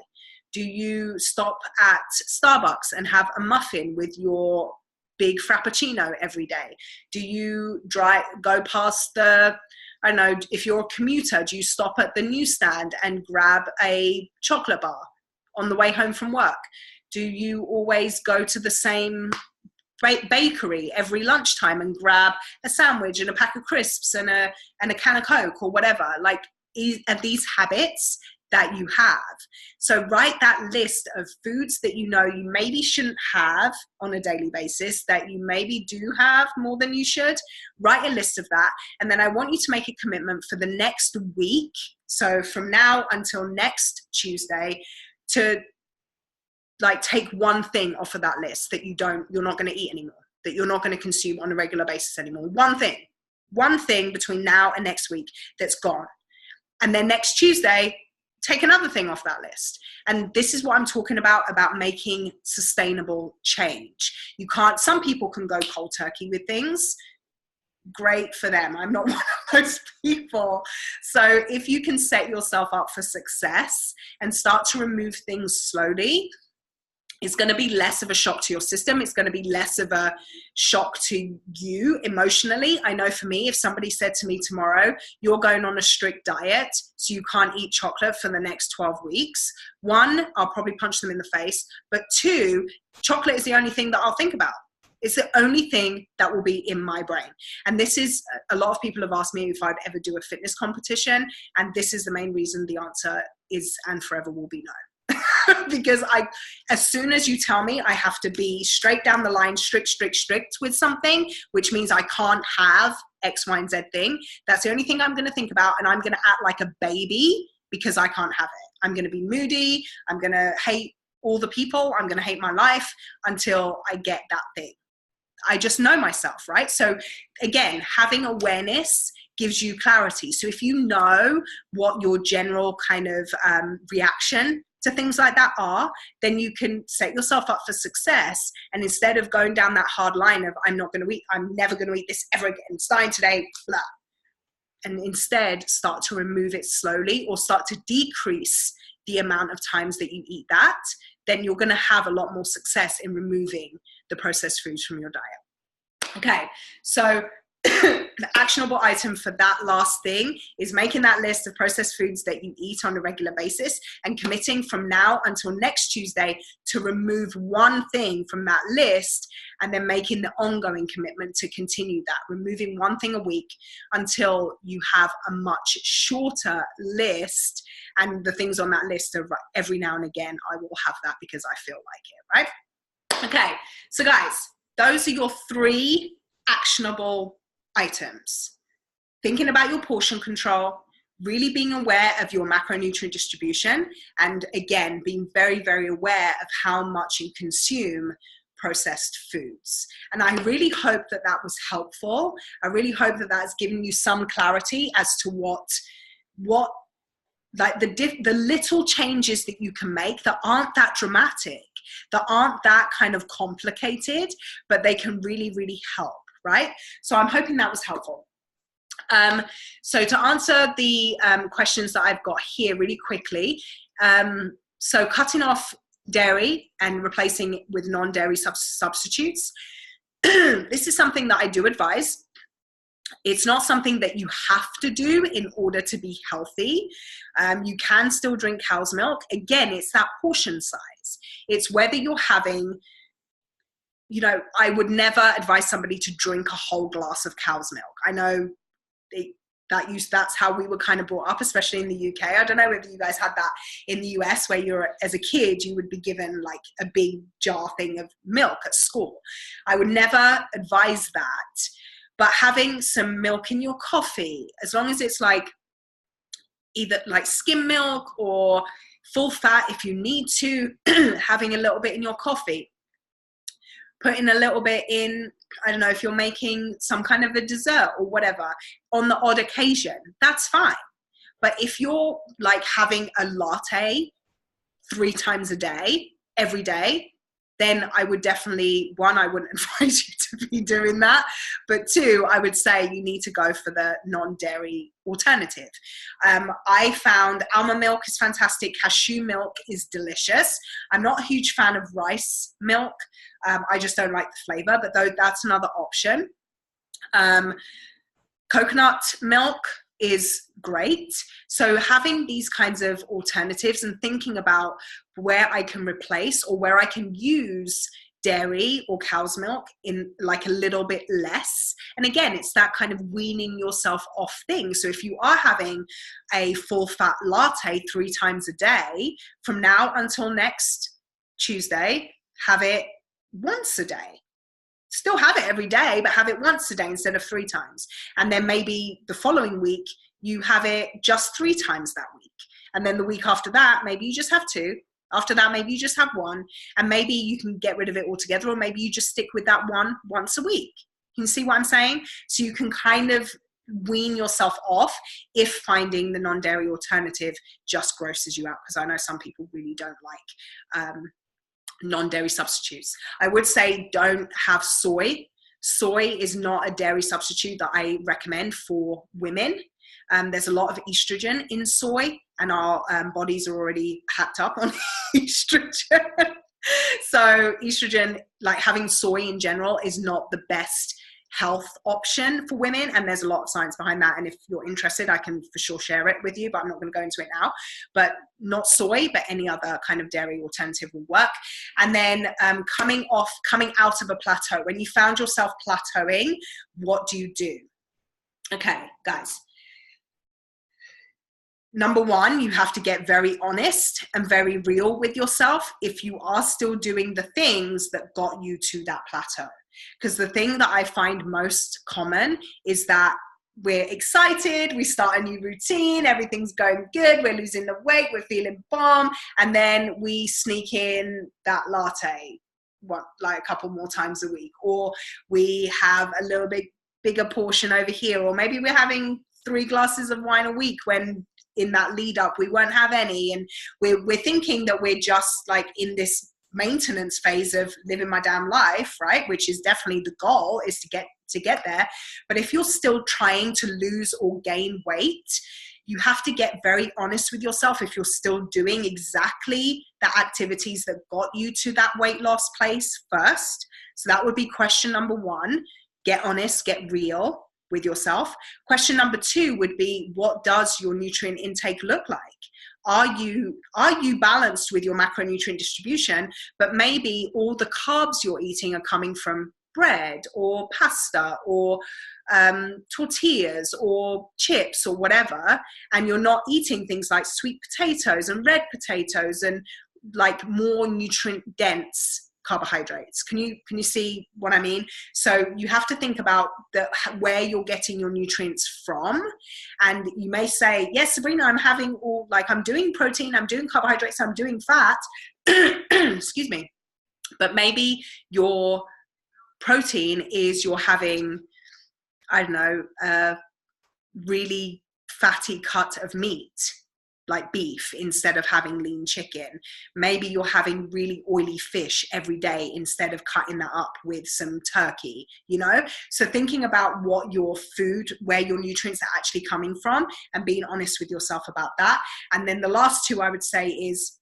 Do you stop at Starbucks and have a muffin with your big Frappuccino every day? Do you go past I don't know, if you're a commuter, do you stop at the newsstand and grab a chocolate bar on the way home from work? Do you always go to the same bakery every lunchtime and grab a sandwich and a pack of crisps and a can of Coke or whatever? Like, are these habits that you have? So write that list of foods that you know you maybe shouldn't have on a daily basis, that you maybe do have more than you should. Write a list of that, and then I want you to make a commitment for the next week, so from now until next Tuesday, to like take one thing off of that list that you're not going to eat anymore, that you're not going to consume on a regular basis anymore. One thing between now and next week that's gone. And then next Tuesday, take another thing off that list. And this is what I'm talking about making sustainable change. Some people can go cold turkey with things. Great for them. I'm not one of those people. So if you can set yourself up for success and start to remove things slowly, it's going to be less of a shock to your system. It's going to be less of a shock to you emotionally. I know for me, if somebody said to me tomorrow, you're going on a strict diet, so you can't eat chocolate for the next 12 weeks, 1, I'll probably punch them in the face. But 2, chocolate is the only thing that I'll think about. It's the only thing that will be in my brain. And this is, a lot of people have asked me if I'd ever do a fitness competition. And this is the main reason. The answer is and forever will be no. Because as soon as you tell me I have to be straight down the line, strict with something, which means I can't have X, Y, and Z thing, that's the only thing I'm going to think about. And I'm going to act like a baby because I can't have it. I'm going to be moody. I'm going to hate all the people. I'm going to hate my life until I get that thing. I just know myself, right? So again, having awareness gives you clarity. So if you know what your general kind of reaction to to things like that are, then you can set yourself up for success. And instead of going down that hard line of, I'm never going to eat this ever again, starting today, blah. And instead start to remove it slowly, or start to decrease the amount of times that you eat that, then you're going to have a lot more success in removing the processed foods from your diet. Okay, so the actionable item for that last thing is making that list of processed foods that you eat on a regular basis and committing from now until next Tuesday to remove one thing from that list, and then making the ongoing commitment to continue that, removing one thing a week until you have a much shorter list. And the things on that list are every now and again, I will have that because I feel like it, right? Okay, so guys, those are your 3 actionable items. Thinking about your portion control, really being aware of your macronutrient distribution, and again, being very, very aware of how much you consume processed foods. And I really hope that that was helpful. I really hope that that's given you some clarity as to what like the little changes that you can make that aren't that dramatic, that aren't that kind of complicated, but they can really, really help, right? So I'm hoping that was helpful. So to answer the questions that I've got here really quickly, so cutting off dairy and replacing it with non-dairy substitutes. This is something that I do advise. It's not something that you have to do in order to be healthy. You can still drink cow's milk. Again, it's that portion size. It's whether you're having, you know, I would never advise somebody to drink a whole glass of cow's milk. I know that's how we were kind of brought up, especially in the UK. I don't know whether you guys had that in the US, where as a kid, you would be given like a big jar thing of milk at school. I would never advise that. But having some milk in your coffee, as long as it's like either like skim milk or full fat if you need to, having a little bit in your coffee, putting a little bit in, I don't know, if you're making some kind of a dessert or whatever, on the odd occasion, that's fine. But if you're like having a latte 3 times a day, every day, then I would definitely, 1, I wouldn't advise you to be doing that. But 2, I would say you need to go for the non-dairy alternative. I found almond milk is fantastic. Cashew milk is delicious. I'm not a huge fan of rice milk. I just don't like the flavor, but that's another option. Coconut milk is great. So having these kinds of alternatives and thinking about where I can replace or where I can use dairy or cow's milk in like a little bit less. And again, it's that kind of weaning yourself off thing. So if you are having a full fat latte 3 times a day, from now until next Tuesday, have it once a day. Still have it every day, but have it once a day instead of 3 times. And then maybe the following week, you have it just 3 times that week. And then the week after that, maybe you just have 2. After that, maybe you just have 1. And maybe you can get rid of it altogether, or maybe you just stick with that one once a week. You can see what I'm saying? So you can kind of wean yourself off if finding the non-dairy alternative just grosses you out. Because I know some people really don't like non-dairy substitutes. I would say don't have soy. Soy is not a dairy substitute that I recommend for women. There's a lot of estrogen in soy, and our bodies are already hacked up on estrogen. So estrogen, like having soy in general, is not the best health option for women, and there's a lot of science behind that. And if you're interested, I can for sure share it with you, but I'm not going to go into it now. But not soy, but any other kind of dairy alternative will work. And then coming out of a plateau, when you found yourself plateauing, what do you do? Okay, guys. Number 1, you have to get very honest and very real with yourself if you are still doing the things that got you to that plateau. Because the thing that I find most common is that we're excited, we start a new routine, everything's going good, we're losing the weight, we're feeling bomb, and then we sneak in that latte, like a couple more times a week, or we have a little bit bigger portion over here, or maybe we're having 3 glasses of wine a week when in that lead up, we won't have any. And we're thinking that we're just like in this maintenance phase of living my damn life, right? Which is definitely the goal, is to get there. But if you're still trying to lose or gain weight, you have to get very honest with yourself if you're still doing exactly the activities that got you to that weight loss place first. So that would be question number one. Get honest, get real with yourself. Question number two would be, what does your nutrient intake look like? Are you balanced with your macronutrient distribution, but maybe all the carbs you're eating are coming from bread or pasta or tortillas or chips or whatever, and you're not eating things like sweet potatoes and red potatoes and like more nutrient dense carbohydrates. Can you see what I mean? So you have to think about where you're getting your nutrients from. And you may say, yes, Sabrina, I'm doing protein, I'm doing carbohydrates, I'm doing fat. Excuse me. But maybe your protein is you're having, I don't know, a really fatty cut of meat, like beef, instead of having lean chicken. Maybe you're having really oily fish every day instead of cutting that up with some turkey, So thinking about what your food, where your nutrients are actually coming from, and being honest with yourself about that. And then the last two I would say is,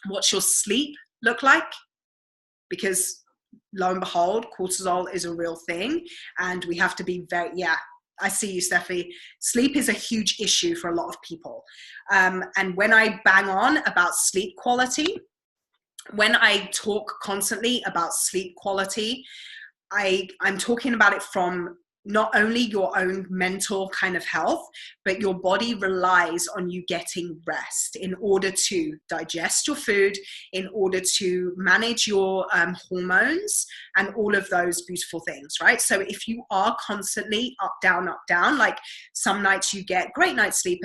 what's your sleep look like? Because lo and behold, cortisol is a real thing, and we have to be I see you, Steffi. Sleep is a huge issue for a lot of people. And when I bang on about sleep quality, when I talk constantly about sleep quality, I'm talking about it from not only your own mental kind of health, but your body relies on you getting rest in order to digest your food, in order to manage your hormones and all of those beautiful things, right? So if you are constantly up, down, like some nights you get great night's sleep,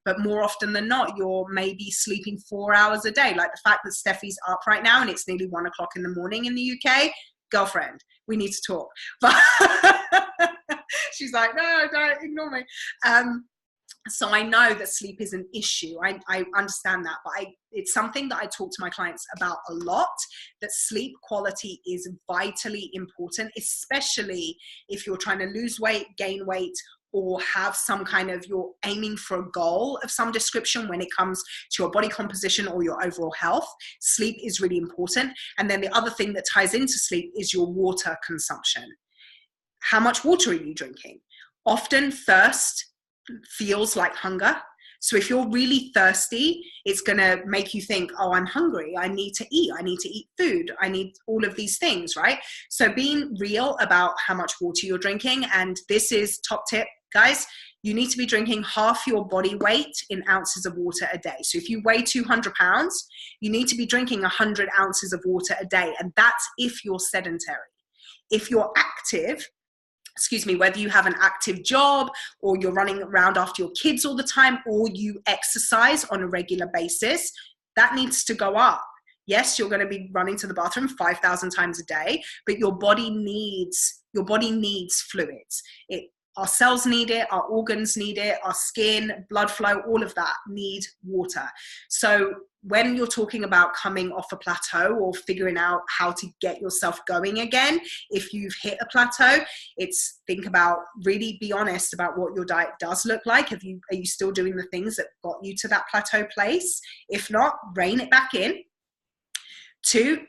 but more often than not, you're maybe sleeping 4 hours a day. Like the fact that Steffi's up right now and it's nearly 1 o'clock in the morning in the UK, girlfriend, we need to talk. But she's like, no, don't ignore me. So I know that sleep is an issue. I understand that, but it's something that I talk to my clients about a lot, that sleep quality is vitally important, especially if you're trying to lose weight, gain weight, or have some kind of, you're aiming for a goal of some description when it comes to your body composition or your overall health. Sleep is really important. And then the other thing that ties into sleep is your water consumption. How much water are you drinking? Often thirst feels like hunger. So if you're really thirsty, it's going to make you think, oh, I'm hungry. I need to eat food. I need all of these things, right? So being real about how much water you're drinking. And this is top tip, guys. You need to be drinking half your body weight in ounces of water a day. So if you weigh 200 pounds, you need to be drinking 100 ounces of water a day. And that's if you're sedentary. If you're active, whether you have an active job or you're running around after your kids all the time, or you exercise on a regular basis, that needs to go up. Yes, you're going to be running to the bathroom 5,000 times a day, but your body needs fluids. Our cells need it, our organs need it, our skin, blood flow, all of that need water. So when you're talking about coming off a plateau or figuring out how to get yourself going again, if you've hit a plateau, think about, really be honest about what your diet does look like. Are you still doing the things that got you to that plateau place? If not, rein it back in. 2,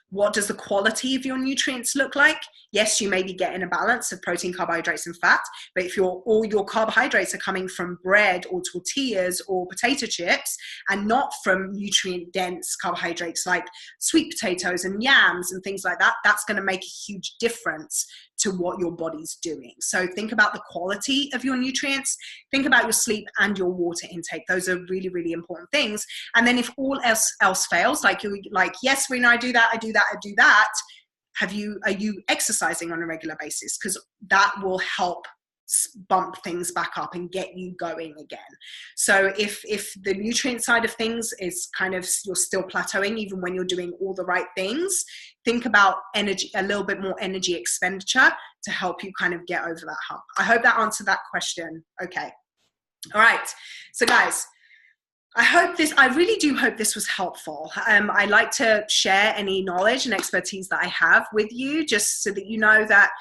what does the quality of your nutrients look like? Yes, you may be getting a balance of protein, carbohydrates, and fat, but if all your carbohydrates are coming from bread or tortillas or potato chips and not from nutrient-dense carbohydrates like sweet potatoes and yams and things like that, that's going to make a huge difference to what your body's doing. So think about the quality of your nutrients, think about your sleep and your water intake. Those are really, really important things. And then if all else fails, yes, Rena, I do that. Are you exercising on a regular basis? Because that will help bump things back up and get you going again. So if the nutrient side of things is kind of, you're still plateauing even when you're doing all the right things, think about energy, a little bit more energy expenditure to help you kind of get over that hump. I hope that answered that question. Okay. All right. So guys, I really do hope this was helpful. I like to share any knowledge and expertise that I have with you, just so that you know that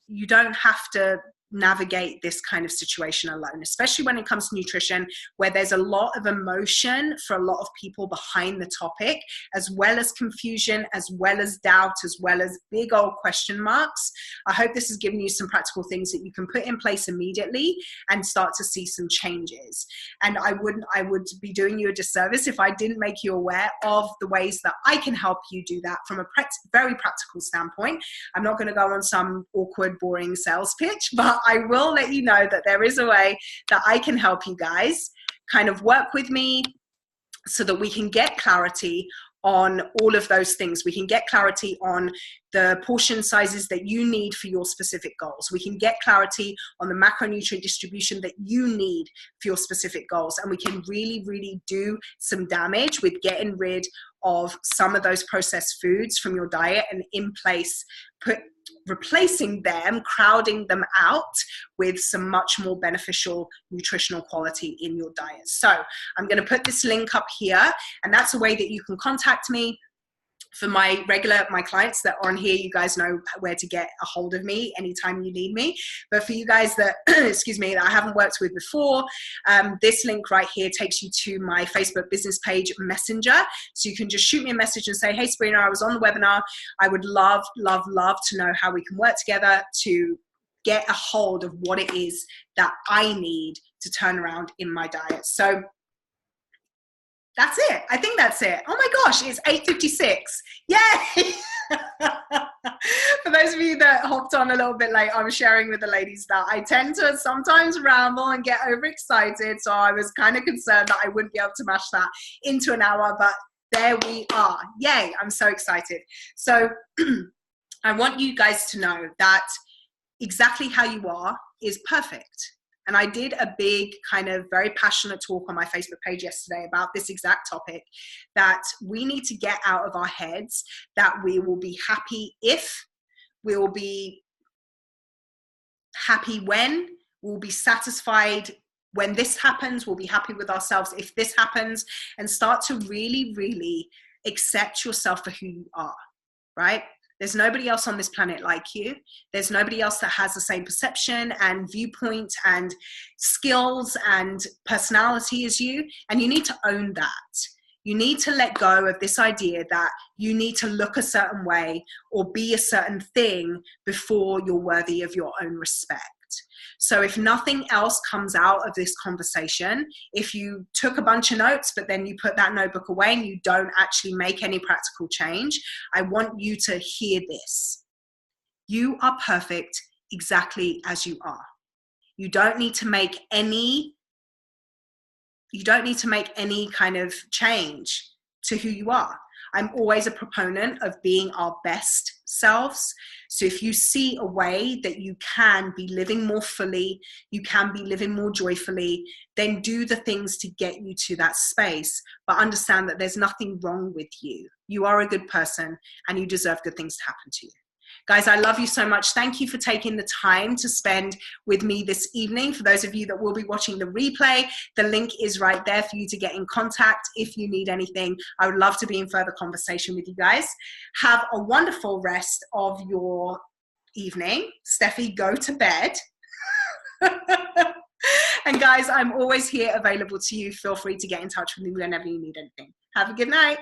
you don't have to navigate this kind of situation alone, especially when it comes to nutrition, where there's a lot of emotion for a lot of people behind the topic, as well as confusion, as well as doubt, as well as big old question marks. I hope this has given you some practical things that you can put in place immediately and start to see some changes. And I would be doing you a disservice if I didn't make you aware of the ways that I can help you do that from a very practical standpoint. I'm not going to go on some awkward, boring sales pitch, but I will let you know that there is a way that I can help you guys kind of work with me so that we can get clarity on all of those things. We can get clarity on the portion sizes that you need for your specific goals. We can get clarity on the macronutrient distribution that you need for your specific goals. And we can really, really do some damage with getting rid of some of those processed foods from your diet and in place, replacing them, crowding them out with some much more beneficial nutritional quality in your diet. So I'm going to put this link up here, and that's a way that you can contact me. For my clients that are on here, you guys know where to get a hold of me anytime you need me. But for you guys that, excuse me, that I haven't worked with before, this link right here takes you to my Facebook business page Messenger. So you can just shoot me a message and say, hey, Sabrina, I was on the webinar. I would love, love, love to know how we can work together to get a hold of what it is that I need to turn around in my diet. So that's it. I think that's it. Oh my gosh, it's 8:56. Yay! For those of you that hopped on a little bit late, I was sharing with the ladies that I tend to sometimes ramble and get overexcited. So I was kind of concerned that I wouldn't be able to mash that into an hour, but there we are. Yay, I'm so excited. So I want you guys to know that exactly how you are is perfect. And I did a big kind of very passionate talk on my Facebook page yesterday about this exact topic, that we need to get out of our heads that we will be happy if, we will be happy when, we'll be satisfied when this happens, we'll be happy with ourselves if this happens, and start to really, really accept yourself for who you are, right? There's nobody else on this planet like you. There's nobody else that has the same perception and viewpoint and skills and personality as you. And you need to own that. You need to let go of this idea that you need to look a certain way or be a certain thing before you're worthy of your own respect. So if nothing else comes out of this conversation, if you took a bunch of notes, but then you put that notebook away and you don't actually make any practical change, I want you to hear this. You are perfect exactly as you are. You don't need to make any kind of change to who you are. I'm always a proponent of being our best selves. So if you see a way that you can be living more fully, you can be living more joyfully, then do the things to get you to that space. But understand that there's nothing wrong with you. You are a good person and you deserve good things to happen to you. Guys, I love you so much. Thank you for taking the time to spend with me this evening. For those of you that will be watching the replay, the link is right there for you to get in contact if you need anything. I would love to be in further conversation with you guys. Have a wonderful rest of your evening. Steffi, go to bed. And guys, I'm always here available to you. Feel free to get in touch with me whenever you need anything. Have a good night.